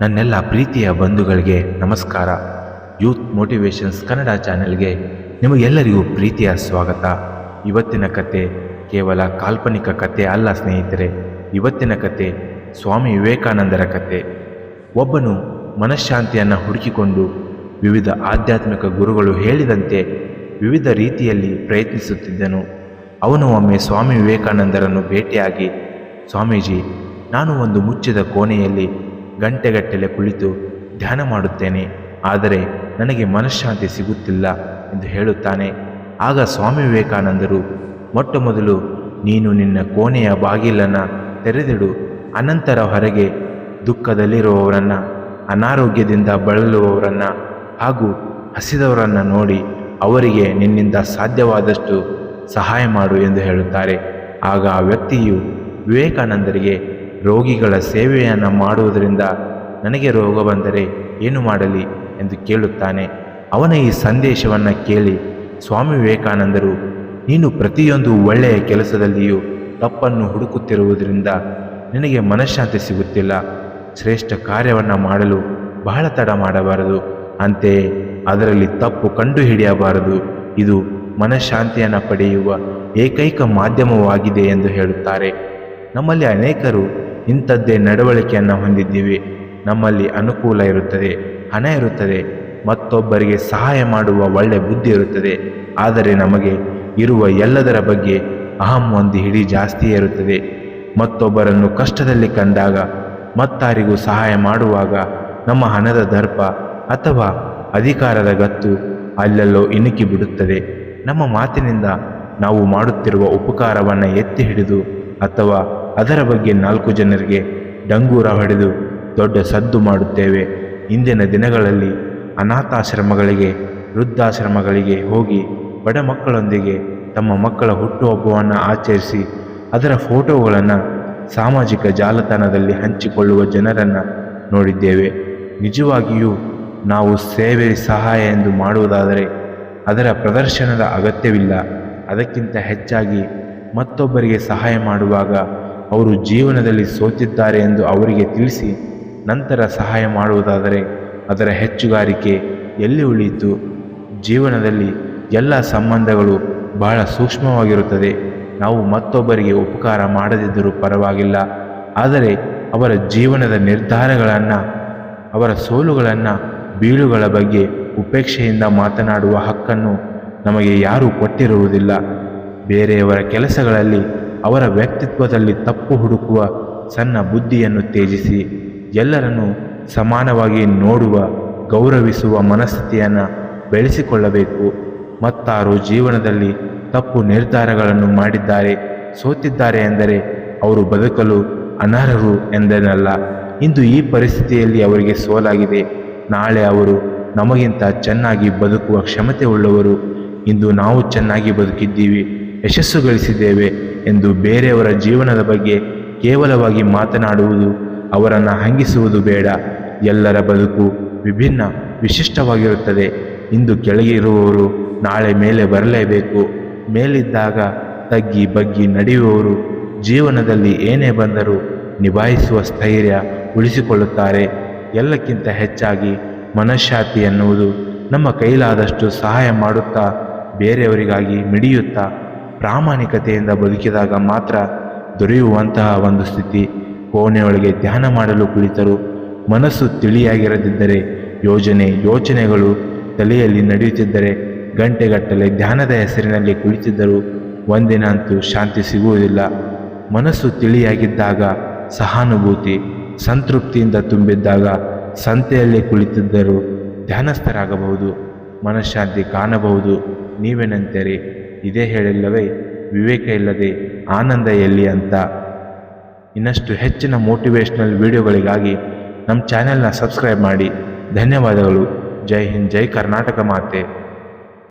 ನನ್ನೆಲ್ಲ ಪ್ರೀತಿಯ ಬಂಧುಗಳಿಗೆ ನಮಸ್ಕಾರ. ಯೂತ್ ಮೋಟಿವೇಶನ್ಸ್ ಕನ್ನಡ ಚಾನೆಲ್ಗೆ ನಿಮಗೆಲ್ಲರಿಗೂ ಪ್ರೀತಿಯ ಸ್ವಾಗತ. ಇವತ್ತಿನ ಕತೆ ಕೇವಲ ಕಾಲ್ಪನಿಕ ಕತೆ ಅಲ್ಲ ಸ್ನೇಹಿತರೆ. ಇವತ್ತಿನ ಕತೆ ಸ್ವಾಮಿ ವಿವೇಕಾನಂದರ ಕತೆ. ಒಬ್ಬನು ಮನಃಶಾಂತಿಯನ್ನು ಹುಡುಕಿಕೊಂಡು ವಿವಿಧ ಆಧ್ಯಾತ್ಮಿಕ ಗುರುಗಳು ಹೇಳಿದಂತೆ ವಿವಿಧ ರೀತಿಯಲ್ಲಿ ಪ್ರಯತ್ನಿಸುತ್ತಿದ್ದನು. ಅವನು ಒಮ್ಮೆ ಸ್ವಾಮಿ ವಿವೇಕಾನಂದರನ್ನು ಭೇಟಿಯಾಗಿ, ಸ್ವಾಮೀಜಿ, ನಾನು ಒಂದು ಮುಚ್ಚಿದ ಕೋಣೆಯಲ್ಲಿ ಗಂಟೆಗಟ್ಟಲೆ ಕುಳಿತು ಧ್ಯಾನ ಮಾಡುತ್ತೇನೆ, ಆದರೆ ನನಗೆ ಮನಃಶಾಂತಿ ಸಿಗುತ್ತಿಲ್ಲ ಎಂದು ಹೇಳುತ್ತಾನೆ. ಆಗ ಸ್ವಾಮಿ ವಿವೇಕಾನಂದರು, ಮೊಟ್ಟ ಮೊದಲು ನೀನು ನಿನ್ನ ಕೋಣೆಯ ಬಾಗಿಲನ್ನು ತೆರೆದಿಡು. ಅನಂತರ ಹೊರಗೆ ದುಃಖದಲ್ಲಿರುವವರನ್ನು, ಅನಾರೋಗ್ಯದಿಂದ ಬಳಲುವವರನ್ನು ಹಾಗೂ ಹಸಿದವರನ್ನು ನೋಡಿ ಅವರಿಗೆ ನಿನ್ನಿಂದ ಸಾಧ್ಯವಾದಷ್ಟು ಸಹಾಯ ಮಾಡು ಎಂದು ಹೇಳುತ್ತಾರೆ. ಆಗ ಆ ವ್ಯಕ್ತಿಯು ವಿವೇಕಾನಂದರಿಗೆ, ರೋಗಿಗಳ ಸೇವೆಯನ್ನು ಮಾಡುವುದರಿಂದ ನನಗೆ ರೋಗ ಬಂದರೆ ಏನು ಮಾಡಲಿ ಎಂದು ಕೇಳುತ್ತಾನೆ. ಅವನ ಈ ಸಂದೇಶವನ್ನು ಕೇಳಿ ಸ್ವಾಮಿ ವಿವೇಕಾನಂದರು, ನೀನು ಪ್ರತಿಯೊಂದು ಒಳ್ಳೆಯ ಕೆಲಸದಲ್ಲಿಯೂ ತಪ್ಪನ್ನು ಹುಡುಕುತ್ತಿರುವುದರಿಂದ ನಿನಗೆ ಮನಃಶಾಂತಿ ಸಿಗುತ್ತಿಲ್ಲ. ಶ್ರೇಷ್ಠ ಕಾರ್ಯವನ್ನು ಮಾಡಲು ಬಹಳ ತಡ ಮಾಡಬಾರದು, ಅಂತೆಯೇ ಅದರಲ್ಲಿ ತಪ್ಪು ಕಂಡುಹಿಡಿಯಬಾರದು. ಇದು ಮನಃಶಾಂತಿಯನ್ನು ಪಡೆಯುವ ಏಕೈಕ ಮಾಧ್ಯಮವಾಗಿದೆ ಎಂದು ಹೇಳುತ್ತಾರೆ. ನಮ್ಮಲ್ಲಿ ಅನೇಕರು ಇಂಥದ್ದೇ ನಡವಳಿಕೆಯನ್ನು ಹೊಂದಿದ್ದೀವಿ. ನಮ್ಮಲ್ಲಿ ಅನುಕೂಲ ಇರುತ್ತದೆ, ಹಣ ಇರುತ್ತದೆ, ಮತ್ತೊಬ್ಬರಿಗೆ ಸಹಾಯ ಮಾಡುವ ಒಳ್ಳೆ ಬುದ್ಧಿ ಇರುತ್ತದೆ. ಆದರೆ ನಮಗೆ ಇರುವ ಎಲ್ಲದರ ಬಗ್ಗೆ ಅಹಂ ಒಂದು ಹಿಡಿ ಜಾಸ್ತಿಯೇ ಇರುತ್ತದೆ. ಮತ್ತೊಬ್ಬರನ್ನು ಕಷ್ಟದಲ್ಲಿ ಕಂಡಾಗ, ಮತ್ತಾರಿಗೂ ಸಹಾಯ ಮಾಡುವಾಗ ನಮ್ಮ ಹಣದ ದರ್ಪ ಅಥವಾ ಅಧಿಕಾರದ ಗತ್ತು ಅಲ್ಲೆಲ್ಲೋ ಇಣುಕಿ ಬಿಡುತ್ತದೆ. ನಮ್ಮ ಮಾತಿನಿಂದ ನಾವು ಮಾಡುತ್ತಿರುವ ಉಪಕಾರವನ್ನು ಎತ್ತಿ ಹಿಡಿದು ಅಥವಾ ಅದರ ಬಗ್ಗೆ 4 ಜನರಿಗೆ ಡಂಗೂರ ಹೊಡೆದು ದೊಡ್ಡ ಸದ್ದು ಮಾಡುತ್ತೇವೆ. ಇಂದಿನ ದಿನಗಳಲ್ಲಿ ಅನಾಥಾಶ್ರಮಗಳಿಗೆ, ವೃದ್ಧಾಶ್ರಮಗಳಿಗೆ ಹೋಗಿ ಬಡ ಮಕ್ಕಳೊಂದಿಗೆ ತಮ್ಮ ಮಕ್ಕಳ ಹುಟ್ಟುಹಬ್ಬವನ್ನು ಆಚರಿಸಿ ಅದರ ಫೋಟೋಗಳನ್ನು ಸಾಮಾಜಿಕ ಜಾಲತಾಣದಲ್ಲಿ ಹಂಚಿಕೊಳ್ಳುವ ಜನರನ್ನು ನೋಡಿದ್ದೇವೆ. ನಿಜವಾಗಿಯೂ ನಾವು ಸೇವೆ, ಸಹಾಯ ಎಂದು ಮಾಡುವುದಾದರೆ ಅದರ ಪ್ರದರ್ಶನದ ಅಗತ್ಯವಿಲ್ಲ. ಅದಕ್ಕಿಂತ ಹೆಚ್ಚಾಗಿ ಮತ್ತೊಬ್ಬರಿಗೆ ಸಹಾಯ ಮಾಡುವಾಗ ಅವರು ಜೀವನದಲ್ಲಿ ಸೋತಿದ್ದಾರೆ ಎಂದು ಅವರಿಗೆ ತಿಳಿಸಿ ನಂತರ ಸಹಾಯ ಮಾಡುವುದಾದರೆ ಅದರ ಹೆಚ್ಚುಗಾರಿಕೆ ಎಲ್ಲಿ ಉಳಿಯಿತು? ಜೀವನದಲ್ಲಿ ಎಲ್ಲ ಸಂಬಂಧಗಳು ಬಹಳ ಸೂಕ್ಷ್ಮವಾಗಿರುತ್ತದೆ. ನಾವು ಮತ್ತೊಬ್ಬರಿಗೆ ಉಪಕಾರ ಮಾಡದಿದ್ದರೂ ಪರವಾಗಿಲ್ಲ, ಆದರೆ ಅವರ ಜೀವನದ ನಿರ್ಧಾರಗಳನ್ನು, ಅವರ ಸೋಲುಗಳನ್ನು, ಬೀಳುಗಳ ಬಗ್ಗೆ ಉಪೇಕ್ಷೆಯಿಂದ ಮಾತನಾಡುವ ಹಕ್ಕನ್ನು ನಮಗೆ ಯಾರೂ ಕೊಟ್ಟಿರುವುದಿಲ್ಲ. ಬೇರೆಯವರ ಕೆಲಸಗಳಲ್ಲಿ, ಅವರ ವ್ಯಕ್ತಿತ್ವದಲ್ಲಿ ತಪ್ಪು ಹುಡುಕುವ ಸಣ್ಣ ಬುದ್ಧಿಯನ್ನು ತ್ಯಜಿಸಿ ಎಲ್ಲರನ್ನೂ ಸಮಾನವಾಗಿ ನೋಡುವ, ಗೌರವಿಸುವ ಮನಸ್ಥಿತಿಯನ್ನು ಬೆಳೆಸಿಕೊಳ್ಳಬೇಕು. ಮತ್ತಾರು ಜೀವನದಲ್ಲಿ ತಪ್ಪು ನಿರ್ಧಾರಗಳನ್ನು ಮಾಡಿದ್ದಾರೆ, ಸೋತಿದ್ದಾರೆ ಎಂದರೆ ಅವರು ಬದುಕಲು ಅನರ್ಹರು ಎಂದನಲ್ಲ. ಇಂದು ಈ ಪರಿಸ್ಥಿತಿಯಲ್ಲಿ ಅವರಿಗೆ ಸೋಲಾಗಿದೆ, ನಾಳೆ ಅವರು ನಮಗಿಂತ ಚೆನ್ನಾಗಿ ಬದುಕುವ ಕ್ಷಮತೆ ಉಳ್ಳವರು. ಇಂದು ನಾವು ಚೆನ್ನಾಗಿ ಬದುಕಿದ್ದೀವಿ, ಯಶಸ್ಸು ಗಳಿಸಿದ್ದೇವೆ ಎಂದು ಬೇರೆಯವರ ಜೀವನದ ಬಗ್ಗೆ ಕೇವಲವಾಗಿ ಮಾತನಾಡುವುದು, ಅವರನ್ನು ಹಂಗಿಸುವುದು ಬೇಡ. ಎಲ್ಲರ ಬದುಕು ವಿಭಿನ್ನ, ವಿಶಿಷ್ಟವಾಗಿರುತ್ತದೆ. ಇಂದು ಕೆಳಗಿರುವವರು ನಾಳೆ ಮೇಲೆ ಬರಲೇಬೇಕು. ಮೇಲಿದ್ದಾಗ ತಗ್ಗಿ ಬಗ್ಗಿ ನಡೆಯುವವರು ಜೀವನದಲ್ಲಿ ಏನೇ ಬಂದರೂ ನಿಭಾಯಿಸುವ ಸ್ಥೈರ್ಯ ಉಳಿಸಿಕೊಳ್ಳುತ್ತಾರೆ. ಎಲ್ಲಕ್ಕಿಂತ ಹೆಚ್ಚಾಗಿ ಮನಃಶಾಂತಿ ಎನ್ನುವುದು ನಮ್ಮ ಕೈಲಾದಷ್ಟು ಸಹಾಯ ಮಾಡುತ್ತಾ, ಬೇರೆಯವರಿಗಾಗಿ ಮಿಡಿಯುತ್ತಾ, ಪ್ರಾಮಾಣಿಕತೆಯಿಂದ ಬದುಕಿದಾಗ ಮಾತ್ರ ದೊರೆಯುವಂತಹ ಒಂದು ಸ್ಥಿತಿ. ಕೋಣೆಯೊಳಗೆ ಧ್ಯಾನ ಮಾಡಲು ಕುಳಿತರು, ಮನಸ್ಸು ತಿಳಿಯಾಗಿರದಿದ್ದರೆ, ಯೋಚನೆಗಳು ತಲೆಯಲ್ಲಿ ನಡೆಯುತ್ತಿದ್ದರೆ, ಗಂಟೆಗಟ್ಟಲೆ ಧ್ಯಾನದ ಹೆಸರಿನಲ್ಲಿ ಕುಳಿತಿದ್ದರೂ ಒಂದಿನ ಅಂತೂ ಶಾಂತಿ ಸಿಗುವುದಿಲ್ಲ. ಮನಸ್ಸು ತಿಳಿಯಾಗಿದ್ದಾಗ ಸಹಾನುಭೂತಿ, ಸಂತೃಪ್ತಿಯಿಂದ ತುಂಬಿದ್ದಾಗ ಸಂತೆಯಲ್ಲಿ ಕುಳಿತಿದ್ದರೂ ಧ್ಯಾನಸ್ಥರಾಗಬಹುದು, ಮನಃಶಾಂತಿ ಕಾಣಬಹುದು. ನೀವೇನಂತೀರಿ? ಇದೇ ಹೇಳಿಲ್ಲವೇ, ವಿವೇಕ ಇಲ್ಲದೆ ಆನಂದ ಎಲ್ಲಿ ಅಂತ. ಇನ್ನಷ್ಟು ಹೆಚ್ಚಿನ ಮೋಟಿವೇಶ್ನಲ್ ವಿಡಿಯೋಗಳಿಗಾಗಿ ನಮ್ಮ ಚಾನೆಲ್ನ ಸಬ್ಸ್ಕ್ರೈಬ್ ಮಾಡಿ. ಧನ್ಯವಾದಗಳು. ಜೈ ಹಿಂದ್, ಜೈ ಕರ್ನಾಟಕ ಮಾತೆ.